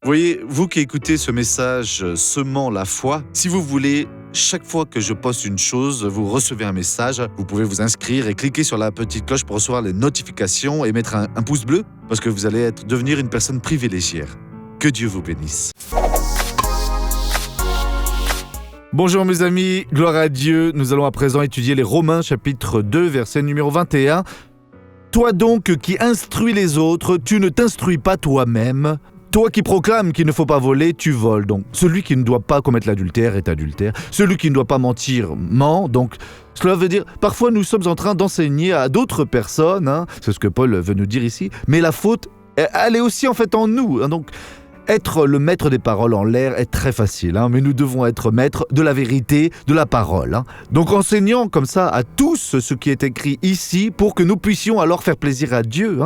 Vous voyez, vous qui écoutez ce message semant la foi, si vous voulez, chaque fois que je poste une chose, vous recevez un message, vous pouvez vous inscrire et cliquer sur la petite cloche pour recevoir les notifications et mettre un pouce bleu parce que vous allez devenir une personne privilégiée. Que Dieu vous bénisse. Bonjour mes amis, gloire à Dieu. Nous allons à présent étudier les Romains chapitre 2, verset numéro 21. Toi donc qui instruis les autres, tu ne t'instruis pas toi-même. Toi qui proclames qu'il ne faut pas voler, tu voles. Donc, celui qui ne doit pas commettre l'adultère est adultère. Celui qui ne doit pas mentir, ment. Donc, cela veut dire, parfois nous sommes en train d'enseigner à d'autres personnes, c'est ce que Paul veut nous dire ici, mais la faute, elle est aussi en fait en nous. Donc, être le maître des paroles en l'air est très facile, mais nous devons être maîtres de la vérité, de la parole. Donc, enseignons comme ça à tous ce qui est écrit ici pour que nous puissions alors faire plaisir à Dieu.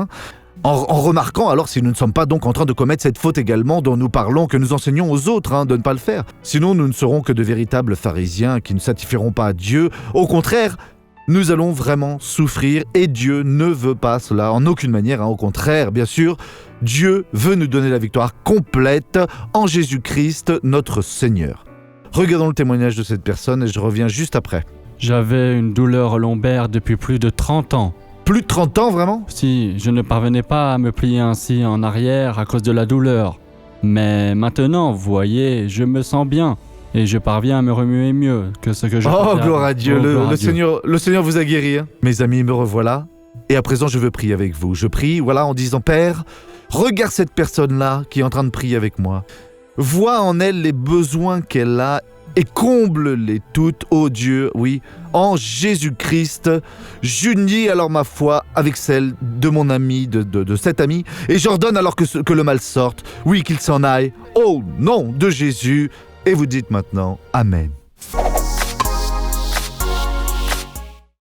En remarquant alors si nous ne sommes pas donc en train de commettre cette faute également dont nous parlons, que nous enseignons aux autres de ne pas le faire. Sinon nous ne serons que de véritables pharisiens qui ne satisferont pas à Dieu. Au contraire, nous allons vraiment souffrir et Dieu ne veut pas cela en aucune manière. Au contraire, bien sûr, Dieu veut nous donner la victoire complète en Jésus-Christ, notre Seigneur. Regardons le témoignage de cette personne et je reviens juste après. J'avais une douleur lombaire depuis plus de 30 ans. Plus de 30 ans, vraiment ? Si, je ne parvenais pas à me plier ainsi en arrière à cause de la douleur. Mais maintenant, vous voyez, je me sens bien et je parviens à me remuer mieux que ce que je faisais. Oh, gloire à Dieu, gloire à Dieu. Le Seigneur vous a guéri. Mes amis, me revoilà. Et à présent, je veux prier avec vous. Je prie, en disant, Père, regarde cette personne-là qui est en train de prier avec moi. Vois en elle les besoins qu'elle a et comble-les toutes, ô Dieu, oui, en Jésus-Christ. J'unis alors ma foi avec celle de mon ami, de cet ami, et j'ordonne alors que le mal sorte, oui, qu'il s'en aille, au nom de Jésus. Et vous dites maintenant, Amen.